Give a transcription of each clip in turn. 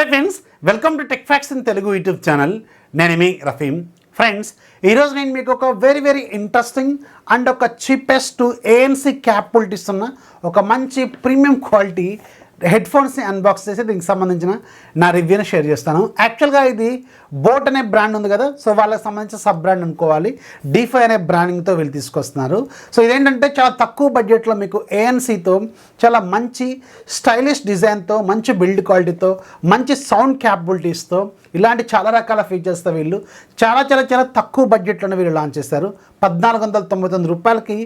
Hi friends, welcome to tech facts in Telugu YouTube channel. నేను మీ Rafeem. Friends, ఈరోజు నేను మీకు ఒక వెరీ ఇంట్రెస్టింగ్ అండ్ ఒక చీపెస్ట్ ANC క్యాపబిలిటీస్ ఉన్న ఒక మంచి ప్రీమియం క్వాలిటీ హెడ్ ఫోన్స్ని అన్బాక్స్ చేసి దీనికి సంబంధించిన నా రివ్యూని షేర్ చేస్తాను. యాక్చువల్గా ఇది బోట్ అనే బ్రాండ్ ఉంది కదా, సో వాళ్ళకి సంబంధించిన సబ్ బ్రాండ్ అనుకోవాలి. DEFY అనే బ్రాండింగ్తో వీళ్ళు తీసుకొస్తున్నారు. సో ఇదేంటంటే చాలా తక్కువ బడ్జెట్లో మీకు ANCతో చాలా మంచి స్టైలిష్ డిజైన్తో, మంచి బిల్డ్ క్వాలిటీతో, మంచి సౌండ్ క్యాపబిలిటీస్తో, ఇలాంటి చాలా రకాల ఫీచర్స్తో వీళ్ళు చాలా తక్కువ బడ్జెట్లోనే వీళ్ళు లాంచ్ చేశారు. 1499 రూపాయలకి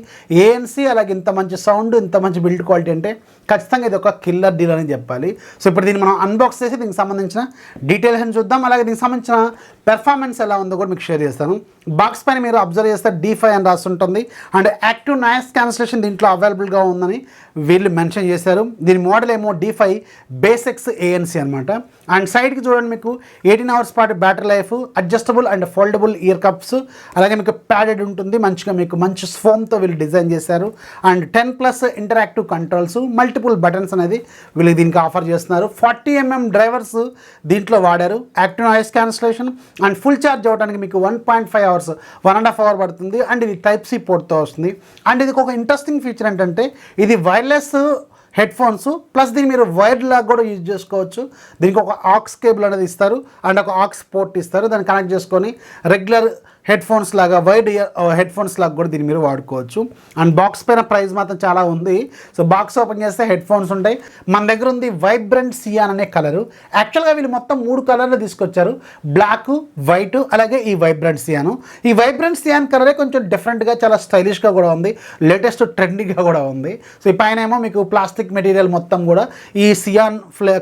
ANC, అలాగే ఇంత మంచి సౌండ్, ఇంత మంచి బిల్డ్ క్వాలిటీ అంటే ఖచ్చితంగా ఇది ఒక కిల్లర్ డీల్ అని చెప్పాలి. సో ఇప్పుడు దీన్ని మనం అన్బాక్స్ చేసి దీనికి సంబంధించిన డీటెయిల్స్ అని చూద్దాం. అలాగే దీనికి సంబంధించిన పెర్ఫార్మెన్స్ ఎలా ఉందో కూడా మీకు షేర్ చేస్తాను. బాక్స్ పైన మీరు అబ్జర్వ్ చేస్తే DEFY అని రాసి ఉంటుంది. అండ్ యాక్టివ్ నాయిస్ క్యాన్సిలేషన్ దీంట్లో అవైలబుల్గా ఉందని వీళ్ళు మెన్షన్ చేశారు. దీని మోడల్ ఏమో DEFY BASS X ANC అనమాట. అండ్ సైడ్కి చూడండి, మీకు 18 అవర్స్ పాటు battery life, adjustable and foldable ear cups, అలాగే మీకు ప్యాడెడ్ ఉంటుంది. మంచిగా మీకు మంచి ఫోమ్తో వీళ్ళు డిజైన్ చేశారు. And 10+ interactive controls, multiple buttons అనేది వీళ్ళు దీనికి ఆఫర్ చేస్తున్నారు. 40mm డ్రైవర్స్ దీంట్లో వాడారు. Active noise cancellation and full charge అవ్వడానికి మీకు 1.5 అవర్స్, 1.5 అవర్ పడుతుంది. అండ్ ఇది Type-C పోర్ట్తో వస్తుంది. అండ్ ఇది ఒక ఇంట్రెస్టింగ్ ఫీచర్ ఏంటంటే ఇది వైర్లెస్ హెడ్ ఫోన్స్ ప్లస్ దీన్ని మీరు వైర్డ్ లాగా కూడా యూజ్ చేసుకోవచ్చు. దీనికి ఒక ఆక్స్ కేబుల్ అనేది ఇస్తారు అండ్ ఒక ఆక్స్ పోర్ట్ ఇస్తారు. దాన్ని కనెక్ట్ చేసుకొని రెగ్యులర్ హెడ్ ఫోన్స్ లాగా, వైడ్ హెడ్ ఫోన్స్ లాగా కూడా దీన్ని మీరు వాడుకోవచ్చు. అండ్ బాక్స్ పైన ప్రైస్ మాత్రం చాలా ఉంది. సో బాక్స్ ఓపెన్ చేస్తే హెడ్ ఫోన్స్ ఉంటాయి. మన దగ్గర ఉంది వైబ్రెంట్ సియాన్ అనే కలరు. యాక్చువల్గా వీళ్ళు మొత్తం 3 కలర్లు తీసుకొచ్చారు: బ్లాక్, వైట్, అలాగే ఈ వైబ్రెంట్ సియాను. ఈ వైబ్రెంట్ సియాన్ కలరే కొంచెం డిఫరెంట్గా, చాలా స్టైలిష్గా కూడా ఉంది, లేటెస్ట్ ట్రెండీగా కూడా ఉంది. సో ఈ పైన ఏమో మీకు ప్లాస్టిక్ మెటీరియల్ మొత్తం కూడా ఈ సియాన్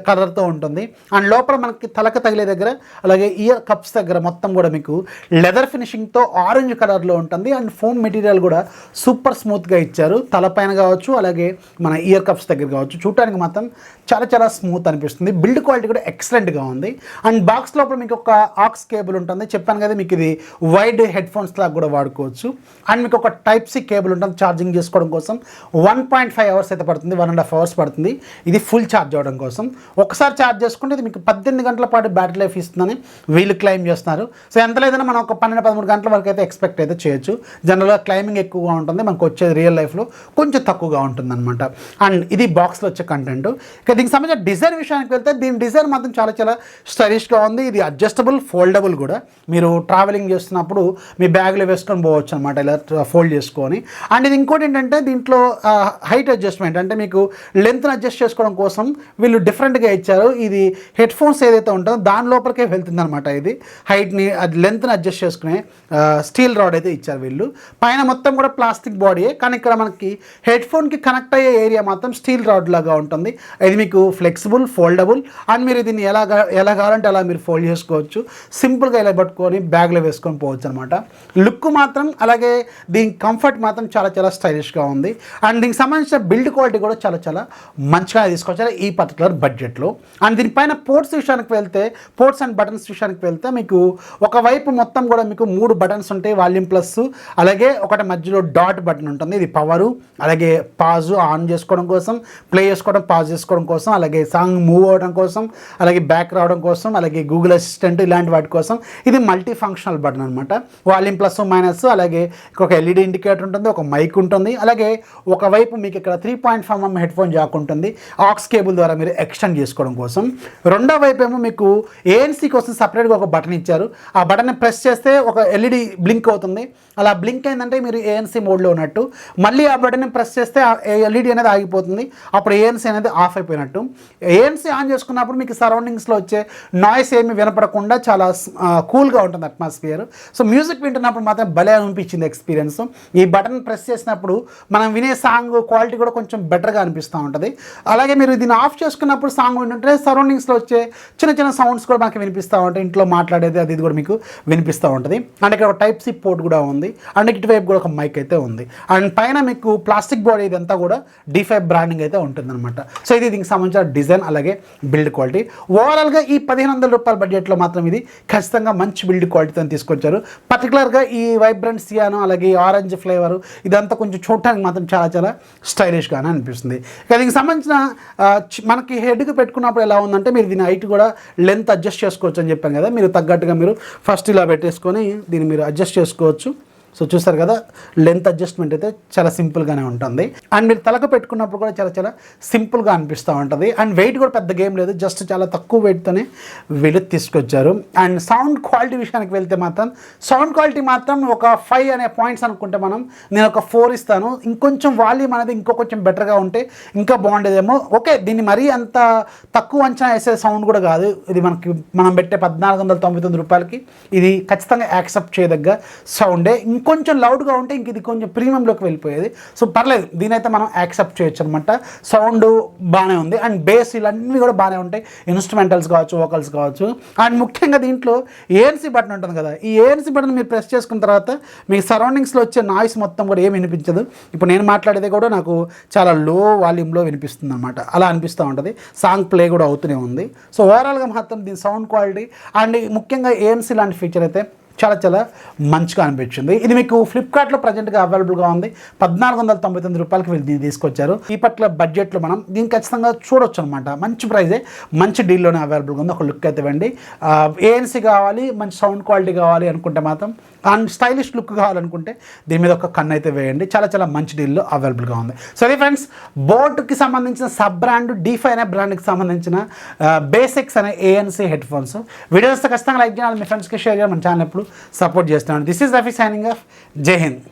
కలర్తో ఉంటుంది. అండ్ లోపల మనకి తలక తగిలే దగ్గర, అలాగే ఇయర్ కప్స్ దగ్గర మొత్తం కూడా మీకు లెదర్ ఫినిషింగ్తో ఆరెంజ్ కలర్లో ఉంటుంది. అండ్ ఫోమ్ మెటీరియల్ కూడా సూపర్ స్మూత్గా ఇచ్చారు. తలపైన కావచ్చు, అలాగే మన ఇయర్ కప్స్ దగ్గర కావచ్చు. చూడటానికి మాత్రం చాలా స్మూత్ అనిపిస్తుంది. బిల్డ్ క్వాలిటీ కూడా ఎక్సలెంట్గా ఉంది. అండ్ బాక్స్ లోపల మీకు ఒక ఆక్స్ కేబుల్ ఉంటుంది. చెప్పాను కదా, మీకు ఇది వైడ్ హెడ్ ఫోన్స్ లాగా కూడా వాడుకోవచ్చు. అండ్ మీకు ఒక Type-C కేబుల్ ఉంటుంది ఛార్జింగ్ చేసుకోవడం కోసం. 1.5 అవర్స్ అయితే పడుతుంది, 1.5 అవర్స్ పడుతుంది ఇది ఫుల్ ఛార్జ్ అవ్వడం కోసం. ఒకసారి ఛార్జ్ చేసుకుంటే ఇది మీకు 18 గంటల పాటు బ్యాటరీ లైఫ్ ఇస్తుందని వీళ్ళు క్లెయిమ్ చేస్తున్నారు. సో ఎంత లేదన్నా మనం ఒక 12-13 గంటల వరకు అయితే ఎక్స్పెక్ట్ అయితే చేయొచ్చు. జనరల్గా క్లైమింగ్ ఎక్కువగా ఉంటుంది, మనకు వచ్చేది రియల్ లైఫ్లో కొంచెం తక్కువగా ఉంటుంది అనమాట. అండ్ ఇది బాక్స్లో వచ్చే కంటెంట్. ఇక దీనికి సంబంధించిన డిజైన్ విషయానికి వెళ్తే దీని డిజైన్ మాత్రం చాలా స్టైలిష్గా ఉంది. ఇది అడ్జస్టబుల్, ఫోల్డబుల్ కూడా. మీరు ట్రావెలింగ్ చేస్తున్నప్పుడు మీ బ్యాగ్లో వేసుకొని పోవచ్చు అనమాట, ఇలా ఫోల్డ్ చేసుకొని. అండ్ ఇది ఇంకోటి ఏంటంటే దీంట్లో హైట్ అడ్జస్ట్మెంట్, అంటే మీకు లెంత్ని అడ్జస్ట్ చేసుకోవడం కోసం వీళ్ళు డిఫరెంట్గా ఇచ్చారు. ఇది హెడ్ ఫోన్స్ ఏదైతే ఉంటుందో దాని లోపలికే వెళ్తుంది అనమాట. ఇది హైట్ని, లెంత్ని అడ్జస్ట్ చేసుకునే స్టీల్ రాడ్ అయితే ఇచ్చారు వీళ్ళు. పైన మొత్తం కూడా ప్లాస్టిక్ బాడీయే, కానీ ఇక్కడ మనకి హెడ్ ఫోన్కి కనెక్ట్ అయ్యే ఏరియా మాత్రం స్టీల్ రాడ్ లాగా ఉంటుంది. ఇది మీకు ఫ్లెక్సిబుల్, ఫోల్డబుల్, అండ్ మీరు దీన్ని ఎలా కావాలంటే అలా మీరు ఫోల్డ్ చేసుకోవచ్చు. సింపుల్గా ఇలా పట్టుకొని బ్యాగ్లో వేసుకొని పోవచ్చు అనమాట. లుక్ మాత్రం, అలాగే దీని కంఫర్ట్ మాత్రం చాలా స్టైలిష్గా ఉంది. అండ్ దీనికి సంబంధించిన బిల్డ్ క్వాలిటీ కూడా చాలా మంచిగా తీసుకొచ్చారు ఈ పర్టికులర్ బడ్జెట్లో. అండ్ దీనిపైన పోర్ట్స్ విషయానికి వెళ్తే, పోర్ట్స్ అండ్ బటన్స్ విషయానికి వెళ్తే మీకు ఒకవైపు మొత్తం కూడా మీకు 3 బటన్స్ ఉంటాయి. వాల్యూమ్ ప్లస్, అలాగే ఒకటి మధ్యలో డాట్ బటన్ ఉంటుంది. ఇది పవరు, అలాగే పాజు ఆన్ చేసుకోవడం కోసం, ప్లే చేసుకోవడం, పాజ్ చేసుకోవడం కోసం, అలాగే సాంగ్ మూవ్ అవ్వడం కోసం, అలాగే బ్యాక్ రావడం కోసం, అలాగే గూగుల్ అసిస్టెంట్ ఇలాంటి వాటి కోసం. ఇది మల్టీ ఫంక్షనల్ బటన్ అనమాట. వాల్యూమ్ ప్లస్, మైనస్, అలాగే ఒక LED ఇండికేటర్ ఉంటుంది, ఒక మైక్ ఉంటుంది, అలాగే ఒకవైపు మీకు ఇక్కడ 3.5mm హెడ్ ఫోన్ జాక్ ఉంటుంది, ఆక్స్ కేబుల్ ద్వారా మీరు ఎక్స్టెండ్ చేసుకోవడం కోసం. రెండో వైపు ఏమో మీకు ANC కోసం సపరేట్గా ఒక బటన్ ఇచ్చారు. ఆ బటన్ని ప్రెస్ చేస్తే ఒక LED బ్లింక్ అవుతుంది. అలా బ్లింక్ అయిందంటే మీరు ANC మోడ్లో ఉన్నట్టు. మళ్ళీ ఆ బటన్ని ప్రెస్ చేస్తే LED అనేది ఆగిపోతుంది, అప్పుడు ANC అనేది ఆఫ్ అయిపోయినట్టు. ANC ఆన్ చేసుకున్నప్పుడు మీకు సరౌండింగ్స్లో వచ్చే నాయిస్ ఏమి వినపడకుండా చాలా కూల్గా ఉంటుంది అట్మాస్ఫియర్. సో మ్యూజిక్ వింటున్నప్పుడు మాత్రం భలే అనిపించింది ఎక్స్పీరియన్స్. ఈ బటన్ ప్రెస్ చేసినప్పుడు మనం వినే సాంగ్ క్వాలిటీ కూడా కొంచెం బెటర్గా అనిపిస్తూ ఉంటుంది. అలాగే మీరు దీన్ని ఆఫ్ చేసుకున్నప్పుడు సాంగ్ వింటుంటే సరౌండింగ్స్లో వచ్చే చిన్న సౌండ్స్ కూడా మనకి వినిపిస్తూ ఉంటాయి. ఇంట్లో మాట్లాడేది అది కూడా మీకు వినిపిస్తూ ఉంటుంది. అండ్ ఇక్కడ ఒక టైప్ సి పోర్ట్ కూడా ఉంది, అండ్ ఇటువైపు కూడా ఒక మైక్ అయితే ఉంది, అండ్ పైన మీకు ప్లాస్టిక్ బాడీ ఇదంతా కూడా DeFi బ్రాండింగ్ అయితే ఉంటుందన్నమాట. సో ఇది దీనికి సంబంధించిన డిజైన్ అలాగే బిల్డ్ క్వాలిటీ. ఓవరాల్గా ఈ 1500 రూపాయల బడ్జెట్లో మాత్రం ఇది ఖచ్చితంగా మంచి బిల్డ్ క్వాలిటీతో తీసుకొచ్చారు. పర్టికులర్గా ఈ వైబ్రెంట్ సియానో అలాగే ఈ ఆరెంజ్ ఫ్లేవర్ ఇదంతా కొంచెం చూడటానికి మాత్రం చాలా చాలా స్టైలిష్గానే అనిపిస్తుంది. ఇక దీనికి సంబంధించిన మనకి హెడ్కి పెట్టుకున్నప్పుడు ఎలా ఉందంటే మీరు దీని హైట్ కూడా లెంత్ అడ్జస్ట్ చేసుకోవచ్చు అని చెప్పాను కదా, మీరు తగ్గట్టుగా మీరు ఫస్ట్ ఇలా పెట్టేసుకొని దీన్ని మీరు అడ్జస్ట్ చేసుకోవచ్చు. సో చూస్తారు కదా, లెంత్ అడ్జస్ట్మెంట్ అయితే చాలా సింపుల్గానే ఉంటుంది. అండ్ మీరు తలకు పెట్టుకున్నప్పుడు కూడా చాలా చాలా సింపుల్గా అనిపిస్తూ ఉంటుంది. అండ్ వెయిట్ కూడా పెద్ద గేమ్ లేదు, జస్ట్ చాలా తక్కువ వెయిట్తోనే వీళ్ళు తీసుకొచ్చారు. అండ్ సౌండ్ క్వాలిటీ విషయానికి వెళ్తే మాత్రం సౌండ్ క్వాలిటీ మాత్రం ఒక 5 అనే పాయింట్స్ అనుకుంటే నేను ఒక 4 ఇస్తాను. ఇంకొంచెం వాల్యూమ్ అనేది కొంచెం బెటర్గా ఉంటే ఇంకా బాగుండేదేమో. ఓకే, దీన్ని మరీ అంత తక్కువ అంచనా వేసే సౌండ్ కూడా కాదు. ఇది మనం పెట్టే 1499 రూపాయలకి ఇది ఖచ్చితంగా యాక్సెప్ట్ చేయదగ్గ సౌండే. ఇంకొంచెం లౌడ్గా ఉంటే ఇంక ఇది కొంచెం ప్రీమియంలోకి వెళ్ళిపోయేది. సో పర్లేదు, దీనైతే మనం యాక్సెప్ట్ చేయొచ్చు అనమాట. సౌండ్ బాగానే ఉంది, అండ్ బేస్ ఇవన్నీ కూడా బాగానే ఉంటాయి, ఇన్స్ట్రుమెంటల్స్ కావచ్చు, వోకల్స్ కావచ్చు. అండ్ ముఖ్యంగా దీంట్లో ANC బటన్ ఉంటుంది కదా, ఈ ANC బటన్ మీరు ప్రెస్ చేసుకున్న తర్వాత మీ సరౌండింగ్స్లో వచ్చే నాయిస్ మొత్తం కూడా ఏమి వినిపించదు. ఇప్పుడు నేను మాట్లాడేది కూడా నాకు చాలా లో వాల్యూమ్లో వినిపిస్తుంది అనమాట, అలా అనిపిస్తూ ఉంటుంది. సాంగ్ ప్లే కూడా అవుతూనే ఉంది. సో ఓవరాల్గా మాత్రం దీని సౌండ్ క్వాలిటీ అండ్ ముఖ్యంగా ANC లాంటి ఫీచర్ అయితే చాలా చాలా మంచిగా అనిపించింది. ఇది మీకు ఫ్లిప్కార్ట్లో ప్రజెంట్గా అవైలబుల్గా ఉంది. 1499 రూపాయలకి వీళ్ళు దీన్ని తీసుకొచ్చారు. ఈ పట్ల బడ్జెట్లో మనం దీన్ని ఖచ్చితంగా చూడొచ్చు అనమాట. మంచి ప్రైజే, మంచి డీల్లోనే అవైలబుల్గా ఉంది. ఒక లుక్ అయితే ఇవ్వండి. ANC కావాలి, మంచి సౌండ్ క్వాలిటీ కావాలి అనుకుంటే మాత్రం, అండ్ స్టైలిష్ లుక్ కావాలనుకుంటే దీని మీద ఒక కన్ను అయితే వేయండి. చాలా చాలా మంచి డీల్లో అవైలబుల్గా ఉంది. సరే ఫ్రెండ్స్, బోట్కి సంబంధించిన సబ్ బ్రాండ్ DeFi అనే బ్రాండ్కి సంబంధించిన బేస్ X అనే ANC హెడ్ ఫోన్స్ వీడియోస్ ఖచ్చితంగా లైక్ చేయాలి, మీ ఫ్రెండ్స్కి షేర్ చేయాలి, మన ఛానల్ ఎప్పుడు సపోర్ట్ చేస్తున్నాను. This is Rafi signing off. జై హింద్.